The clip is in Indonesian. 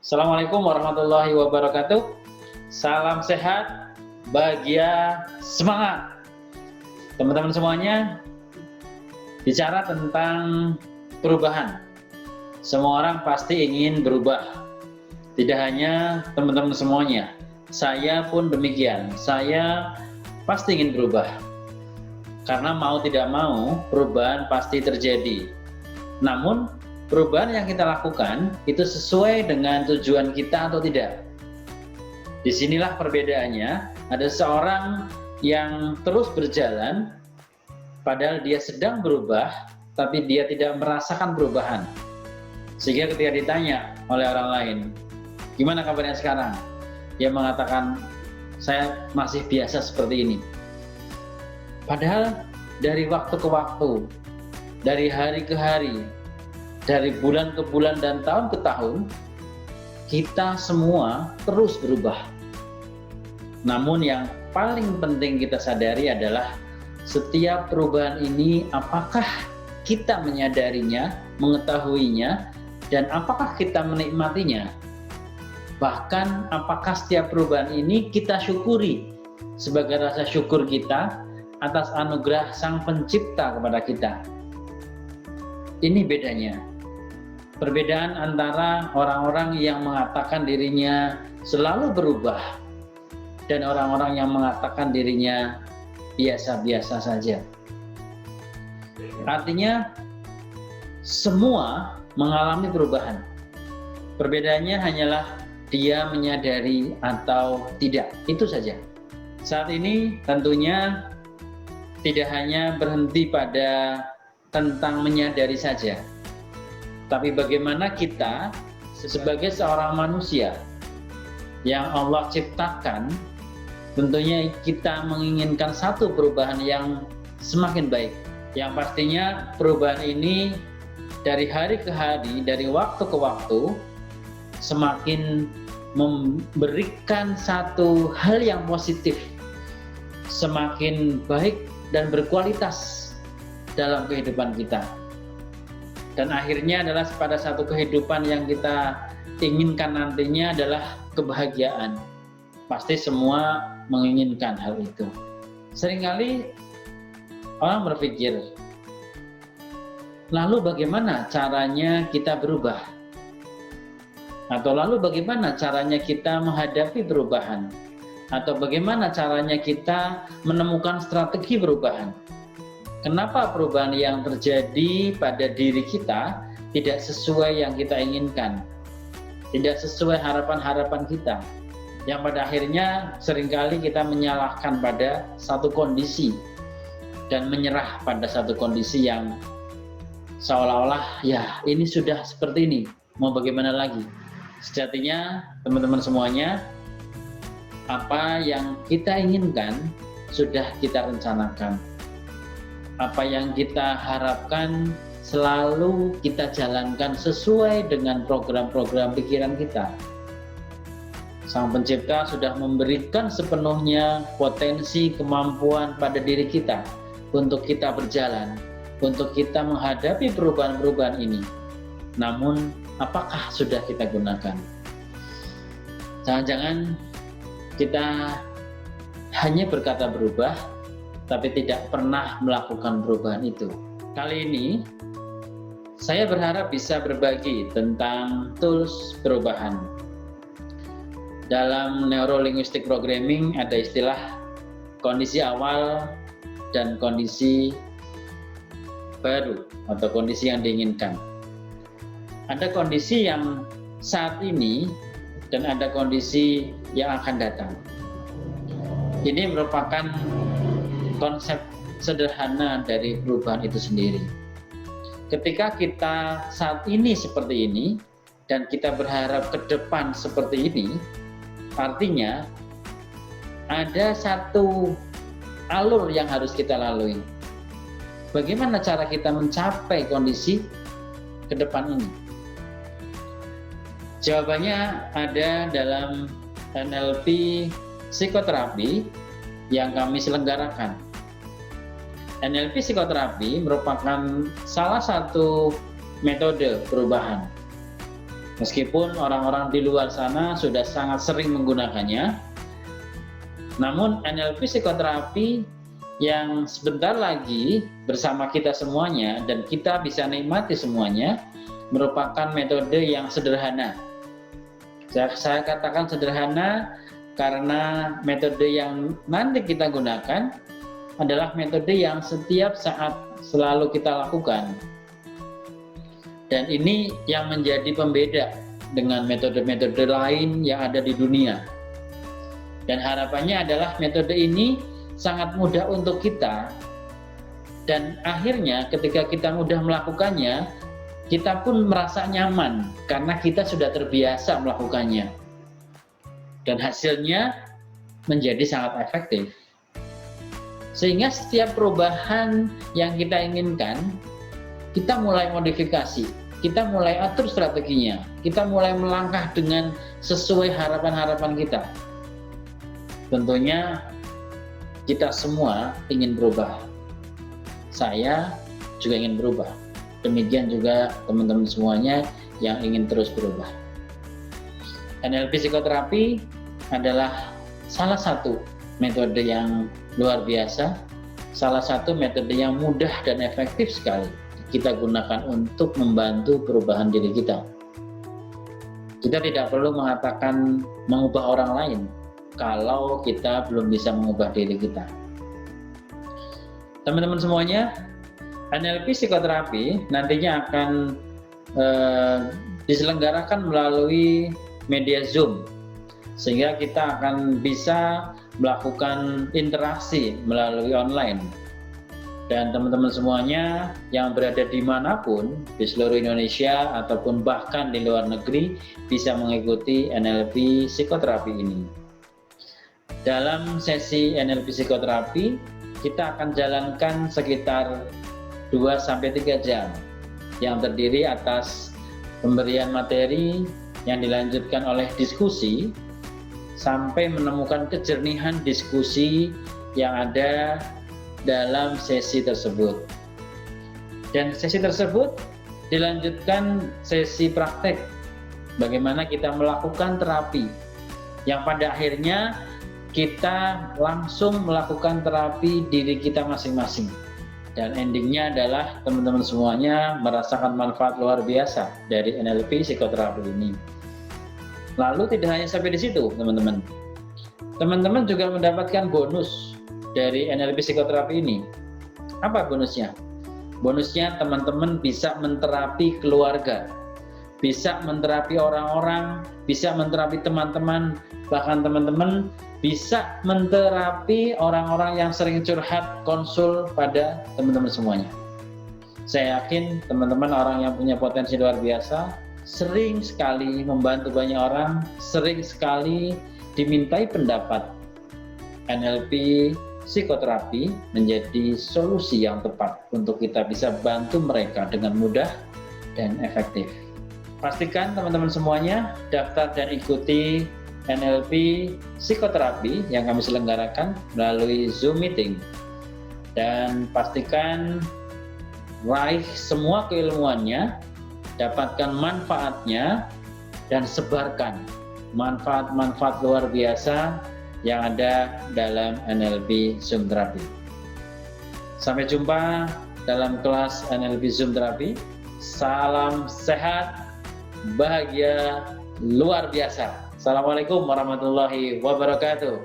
Assalamualaikum warahmatullahi wabarakatuh. Salam sehat, bahagia, semangat. Teman-teman semuanya, bicara tentang perubahan. Semua orang pasti ingin berubah. Tidak hanya teman-teman semuanya, saya pun demikian. Saya pasti ingin berubah. Karena mau tidak mau, perubahan pasti terjadi. Namun, perubahan yang kita lakukan itu sesuai dengan tujuan kita atau tidak. Disinilah perbedaannya. Ada seorang yang terus berjalan, padahal dia sedang berubah, tapi dia tidak merasakan perubahan. Sehingga ketika ditanya oleh orang lain, gimana kabarnya sekarang? Dia mengatakan, saya masih biasa seperti ini. Padahal dari waktu ke waktu, dari hari ke hari, dari bulan ke bulan dan tahun ke tahun, kita semua terus berubah. Namun yang paling penting kita sadari adalah setiap perubahan ini apakah kita menyadarinya, mengetahuinya, dan apakah kita menikmatinya. Bahkan apakah setiap perubahan ini kita syukuri sebagai rasa syukur kita atas anugerah Sang Pencipta kepada kita. Ini bedanya. Perbedaan antara orang-orang yang mengatakan dirinya selalu berubah dan orang-orang yang mengatakan dirinya biasa-biasa saja. Artinya semua mengalami perubahan. Perbedaannya hanyalah dia menyadari atau tidak. Itu saja. Saat ini tentunya tidak hanya berhenti pada tentang menyadari saja, tapi bagaimana kita sebagai seorang manusia yang Allah ciptakan, tentunya kita menginginkan satu perubahan yang semakin baik. Yang pastinya perubahan ini dari hari ke hari, dari waktu ke waktu, semakin memberikan satu hal yang positif, semakin baik dan berkualitas dalam kehidupan kita. Dan akhirnya adalah pada satu kehidupan yang kita inginkan nantinya adalah kebahagiaan. Pasti semua menginginkan hal itu. Seringkali orang berpikir, lalu bagaimana caranya kita berubah? Atau lalu bagaimana caranya kita menghadapi perubahan? Atau bagaimana caranya kita menemukan strategi perubahan? Kenapa perubahan yang terjadi pada diri kita tidak sesuai yang kita inginkan, tidak sesuai harapan-harapan kita, yang pada akhirnya seringkali kita menyalahkan pada satu kondisi dan menyerah pada satu kondisi yang seolah-olah ya ini sudah seperti ini, mau bagaimana lagi? Sejatinya teman-teman semuanya, apa yang kita inginkan sudah kita rencanakan. Apa yang kita harapkan selalu kita jalankan sesuai dengan program-program pikiran kita. Sang Pencipta sudah memberikan sepenuhnya potensi kemampuan pada diri kita untuk kita berjalan, untuk kita menghadapi perubahan-perubahan ini. Namun, apakah sudah kita gunakan? Jangan-jangan kita hanya berkata berubah, tapi tidak pernah melakukan perubahan itu. Kali ini, saya berharap bisa berbagi tentang tools perubahan. Dalam Neuro-Linguistic Programming ada istilah kondisi awal dan kondisi baru atau kondisi yang diinginkan. Ada kondisi yang saat ini dan ada kondisi yang akan datang. Ini merupakan konsep sederhana dari perubahan itu sendiri. Ketika kita saat ini seperti ini dan kita berharap ke depan seperti ini, artinya ada satu alur yang harus kita lalui. Bagaimana cara kita mencapai kondisi ke depan ini? Jawabannya ada dalam NLP psikoterapi yang kami selenggarakan. NLP psikoterapi merupakan salah satu metode perubahan. Meskipun orang-orang di luar sana sudah sangat sering menggunakannya, namun NLP psikoterapi yang sebentar lagi bersama kita semuanya dan kita bisa nikmati semuanya merupakan metode yang sederhana. Saya katakan sederhana karena metode yang nanti kita gunakan adalah metode yang setiap saat selalu kita lakukan. Dan ini yang menjadi pembeda dengan metode-metode lain yang ada di dunia. Dan harapannya adalah metode ini sangat mudah untuk kita. Dan akhirnya ketika kita mudah melakukannya, kita pun merasa nyaman karena kita sudah terbiasa melakukannya. Dan hasilnya menjadi sangat efektif. Sehingga setiap perubahan yang kita inginkan, kita mulai modifikasi, kita mulai atur strateginya, kita mulai melangkah dengan sesuai harapan-harapan kita. Tentunya kita semua ingin berubah. Saya juga ingin berubah. Demikian juga teman-teman semuanya yang ingin terus berubah. NLP psikoterapi adalah salah satu metode yang luar biasa, salah satu metode yang mudah dan efektif sekali kita gunakan untuk membantu perubahan diri kita. Kita tidak perlu mengatakan mengubah orang lain kalau kita belum bisa mengubah diri kita. Teman-teman semuanya, NLP psikoterapi nantinya akan diselenggarakan melalui media Zoom, sehingga kita akan bisa melakukan interaksi melalui online. Dan teman-teman semuanya yang berada dimanapun di seluruh Indonesia ataupun bahkan di luar negeri bisa mengikuti NLP psikoterapi ini. Dalam sesi NLP psikoterapi kita akan jalankan sekitar 2-3 jam yang terdiri atas pemberian materi yang dilanjutkan oleh diskusi sampai menemukan kejernihan diskusi yang ada dalam sesi tersebut. Dan sesi tersebut dilanjutkan sesi praktek bagaimana kita melakukan terapi yang pada akhirnya kita langsung melakukan terapi diri kita masing-masing. Dan endingnya adalah teman-teman semuanya merasakan manfaat luar biasa dari NLP psikoterapi ini. Lalu tidak hanya sampai di situ, teman-teman. Teman-teman juga mendapatkan bonus dari NLP psikoterapi ini. Apa bonusnya? Bonusnya teman-teman bisa menterapi keluarga, bisa menterapi orang-orang, bisa menterapi teman-teman, bahkan teman-teman bisa menterapi orang-orang yang sering curhat konsul pada teman-teman semuanya. Saya yakin teman-teman orang yang punya potensi luar biasa, sering sekali membantu banyak orang, sering sekali dimintai pendapat. NLP psikoterapi menjadi solusi yang tepat untuk kita bisa bantu mereka dengan mudah dan efektif. Pastikan teman-teman semuanya daftar dan ikuti NLP psikoterapi yang kami selenggarakan melalui Zoom meeting. Dan pastikan raih semua keilmuannya, dapatkan manfaatnya, dan sebarkan manfaat-manfaat luar biasa yang ada dalam NLP Zoom Therapy. Sampai jumpa dalam kelas NLP Zoom Therapy. Salam sehat, bahagia, luar biasa. Assalamualaikum warahmatullahi wabarakatuh.